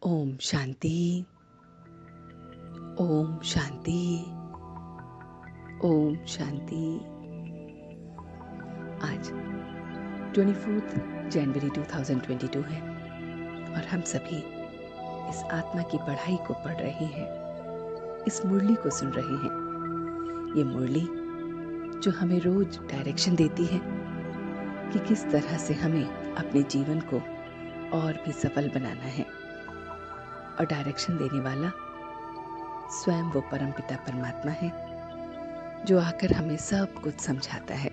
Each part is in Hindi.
ओम शांति। ओम शांति। ओम शांति। आज 24 जनवरी 2022 है और हम सभी इस आत्मा की पढ़ाई को पढ़ रहे हैं, इस मुरली को सुन रहे हैं। ये मुरली जो हमें रोज डायरेक्शन देती है कि किस तरह से हमें अपने जीवन को और भी सफल बनाना है। और डायरेक्शन देने वाला स्वयं वो परमपिता परमात्मा है जो आकर हमें सब कुछ समझाता है।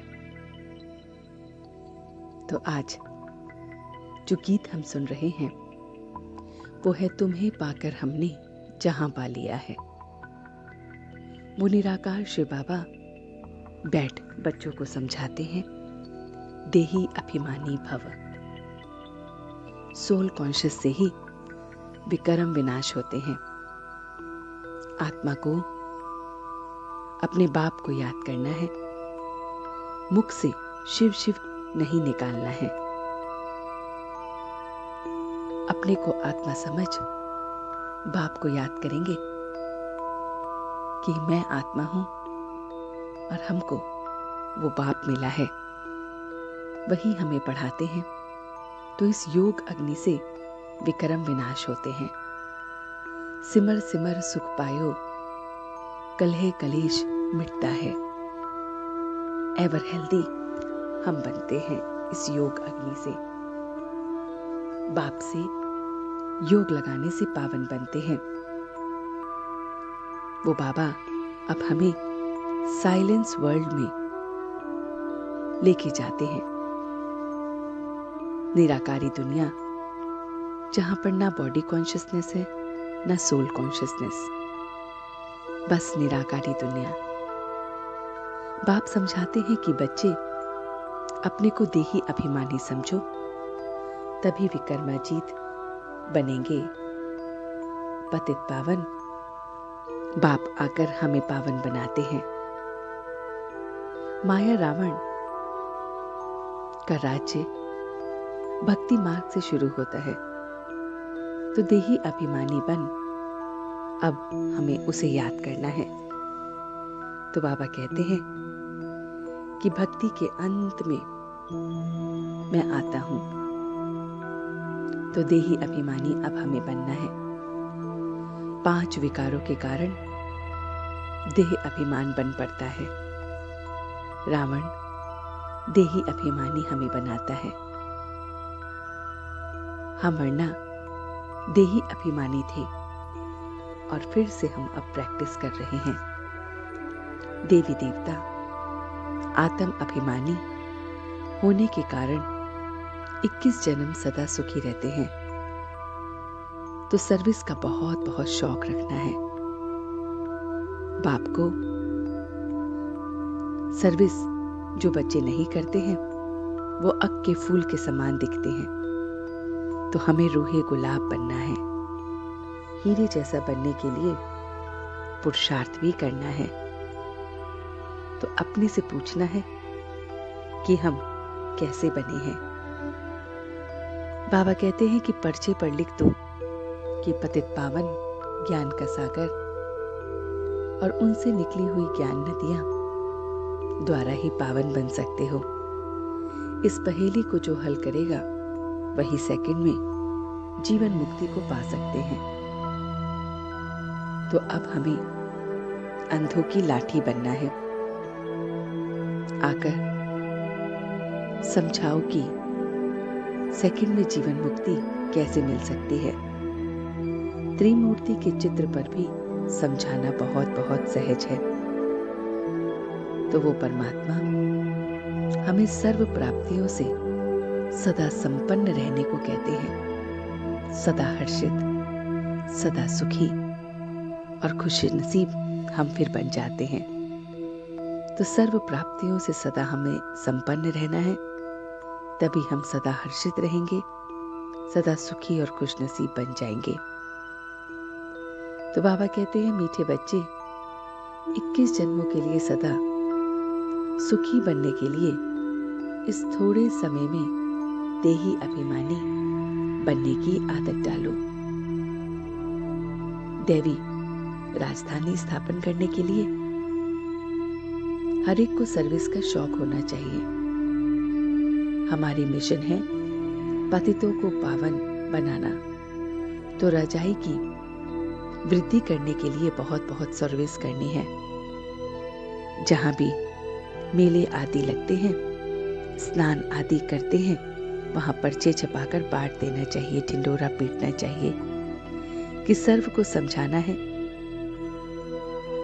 तो आज जो गीत हम सुन रहे हैं वो है तुम्हें पाकर हमने जहां पा लिया है। वो निराकार शिव बाबा बैठ बच्चों को समझाते हैं, देही अभिमानी भव। सोल कॉन्शियस से ही विकर्म विनाश होते हैं। आत्मा को अपने बाप को याद करना है, मुख से शिव शिव नहीं निकालना है। अपने को आत्मा समझ बाप को याद करेंगे कि मैं आत्मा हूं और हमको वो बाप मिला है, वही हमें पढ़ाते हैं। तो इस योग अग्नि से विकर्म विनाश होते हैं। सिमर सिमर सुख पायो, कलह कलेश मिटता है। एवर हेल्दी हम बनते हैं इस योग अग्नि से। बाप से योग लगाने से पावन बनते हैं। वो बाबा अब हमें साइलेंस वर्ल्ड में लेके जाते हैं। निराकारी दुनिया जहां पर ना बॉडी कॉन्शियसनेस है ना सोल कॉन्शियसनेस, बस निराकारी दुनिया। बाप समझाते हैं कि बच्चे अपने को देही अभिमानी समझो, तभी विकर्माजीत बनेंगे पतित पावन। बाप आकर हमें पावन बनाते हैं। माया रावण का राज्य भक्ति मार्ग से शुरू होता है, तो देही अभिमानी बन अब हमें उसे याद करना है। तो बाबा कहते हैं कि भक्ति के अंत में मैं आता हूं, तो देही अभिमानी अब हमें बनना है। 5 विकारों के कारण देह अभिमान बन पड़ता है। रावण देही अभिमानी हमें बनाता है। हम वरना देही अभिमानी थे और फिर से हम अब प्रैक्टिस कर रहे हैं। देवी देवता आत्म अभिमानी होने के कारण 21 जन्म सदा सुखी रहते हैं। तो सर्विस का बहुत बहुत शौक रखना है। बाप को सर्विस जो बच्चे नहीं करते हैं वो अक के फूल के समान दिखते हैं। तो हमें रूहे गुलाब बनना है। हीरे जैसा बनने के लिए पुरुषार्थ भी करना है। तो अपने से पूछना है कि हम कैसे बने हैं। बाबा कहते हैं कि पर्चे पर लिख दो कि पतित पावन ज्ञान का सागर और उनसे निकली हुई ज्ञान नदियां द्वारा ही पावन बन सकते हो। इस पहेली को जो हल करेगा वही सेकंड में जीवन मुक्ति को पा सकते हैं। तो अब हमें अंधों की लाठी बनना है। आकर समझाओ कि सेकंड में जीवन मुक्ति कैसे मिल सकती है। त्रिमूर्ति के चित्र पर भी समझाना बहुत बहुत सहज है। तो वो परमात्मा हमें सर्व प्राप्तियों से सदा संपन्न रहने को कहते हैं। सदा हर्षित, सदा सुखी और खुशी नसीब हम फिर बन जाते हैं। तो सर्व प्राप्तियों से सदा हमें संपन्न रहना है, तभी हम सदा हर्षित रहेंगे, सदा सुखी और खुश नसीब बन जाएंगे। तो बाबा कहते हैं मीठे बच्चे 21 जन्मों के लिए सदा सुखी बनने के लिए इस थोड़े समय में देही अभिमानी बनने की आदत डालो। दैवी राजधानी स्थापन करने के लिए हर एक को सर्विस का शौक होना चाहिए। हमारी मिशन है पतितों को पावन बनाना, तो रजाई की वृद्धि करने के लिए बहुत बहुत सर्विस करनी है। जहां भी मेले आदि लगते हैं, स्नान आदि करते हैं, वहां पर्चे छपाकर बांट देना चाहिए, ढिंडोरा पीटना चाहिए कि सर्व को समझाना है।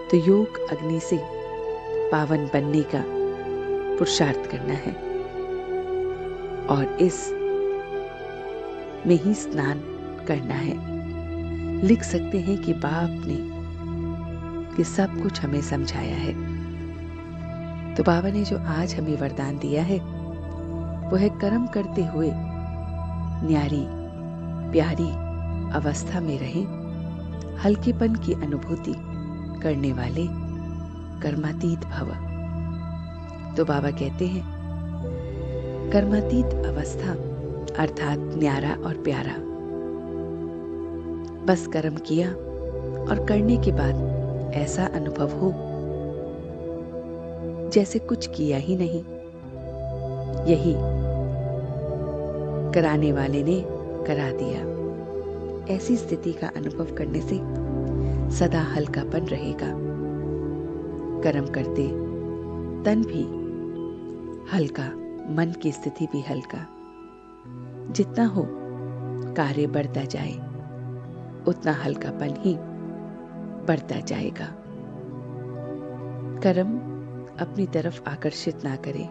तो योग अग्नि से पावन बनने का पुरुषार्थ करना है और इस में ही स्नान करना है। लिख सकते हैं कि बाप ने कि सब कुछ हमें समझाया है। तो बाबा ने जो आज हमें वरदान दिया है वो है कर्म करते हुए न्यारी प्यारी अवस्था में रहें, हल्केपन की अनुभूति करने वाले कर्मातीत भव। तो बाबा कहते हैं कर्मातीत अवस्था अर्थात न्यारा और प्यारा। बस कर्म किया और करने के बाद ऐसा अनुभव हो जैसे कुछ किया ही नहीं। यही कराने वाले ने करा दिया। ऐसी स्थिति का अनुभव करने से सदा हल्कापन रहेगा। कर्म करते तन भी हल्का, मन की स्थिति भी हल्का। जितना हो कार्य बढ़ता जाए उतना हल्कापन ही बढ़ता जाएगा। कर्म अपनी तरफ आकर्षित ना करे,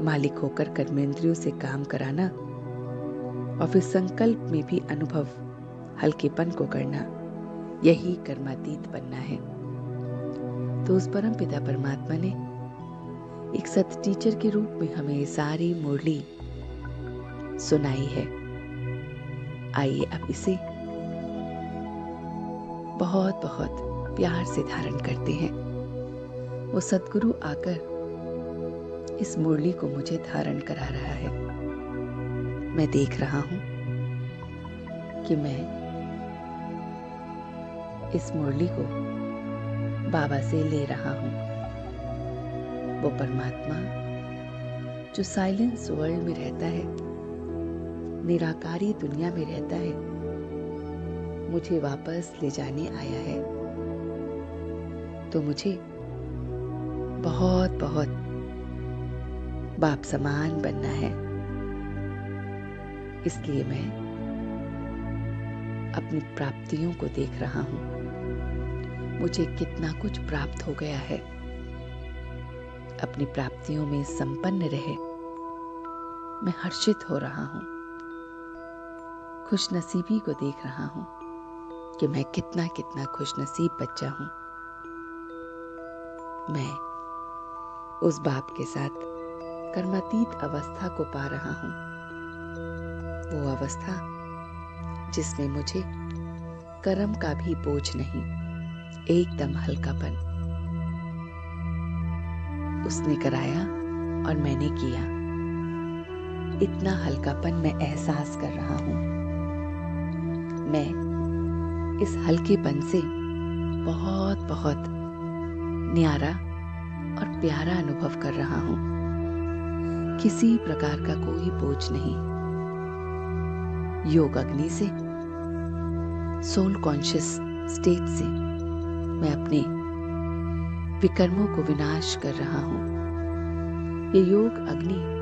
मालिक होकर कर्मेंद्रियों से काम कराना और फिर संकल्प में भी अनुभव हल्केपन को करना, यही कर्मातीत बनना है। तो उस परम पिता परमात्मा ने एक सत टीचर के रूप में हमें सारी मुरली सुनाई है। आइए अब इसे बहुत बहुत प्यार से धारण करते हैं। वो सद्गुरु आकर इस मुरली को मुझे धारण करा रहा है। मैं देख रहा हूं कि मैं इस मुरली को बाबा से ले रहा हूं। वो परमात्मा जो साइलेंस वर्ल्ड में रहता है, निराकारी दुनिया में रहता है, मुझे वापस ले जाने आया है। तो मुझे बहुत बहुत बाप समान बनना है। इसलिए मैं अपनी प्राप्तियों को देख रहा हूं। मुझे कितना कुछ प्राप्त हो गया है। अपनी प्राप्तियों में संपन्न रहे मैं हर्षित हो रहा हूं। खुशनसीबी को देख रहा हूं कि मैं कितना कितना खुशनसीब बच्चा हूं। मैं उस बाप के साथ कर्मातीत अवस्था को पा रहा हूं। वो अवस्था जिसमें मुझे कर्म का भी बोझ नहीं, एकदम हल्कापन। उसने कराया और मैंने किया। इतना हल्कापन मैं एहसास कर रहा हूं। मैं इस हल्केपन से बहुत बहुत न्यारा और प्यारा अनुभव कर रहा हूं। किसी प्रकार का कोई बोझ नहीं। योग अग्नि से, सोल कॉन्शियस स्टेट से मैं अपने विकर्मों को विनाश कर रहा हूं। ये योग अग्नि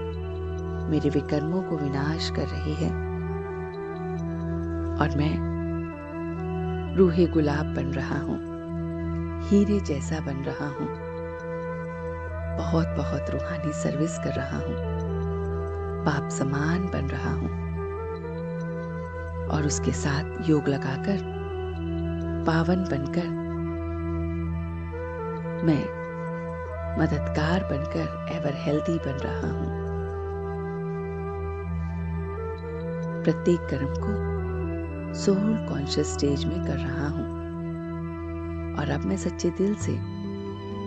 मेरे विकर्मों को विनाश कर रही है और मैं रूहे गुलाब बन रहा हूं, हीरे जैसा बन रहा हूं। बहुत बहुत रूहानी सर्विस कर रहा हूं, बाप समान बन रहा हूं और उसके साथ योग लगाकर पावन बनकर मैं मददगार बनकर एवर हेल्दी बन रहा हूं। प्रत्येक कर्म को सोल कॉन्शियस स्टेज में कर रहा हूं और अब मैं सच्चे दिल से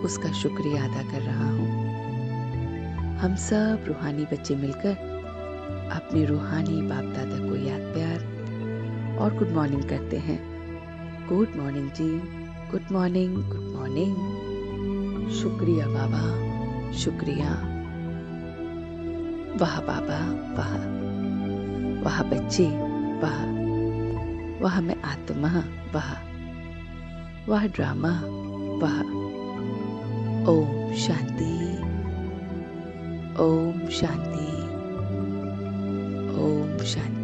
उसका शुक्रिया अदा कर रहा हूं। हम सब रूहानी बच्चे मिलकर अपने रूहानी बाप दादा को याद प्यार और गुड मॉर्निंग करते हैं। गुड मॉर्निंग जी, गुड मॉर्निंग, गुड मॉर्निंग। शुक्रिया बाबा, शुक्रिया। वाह बाबा, वाह, वाह बच्चे, वाह, वाह मैं आत्मा, वाह, वाह ड्रामा, वाह। ओम शांति, ओम शांति, ओम शांति।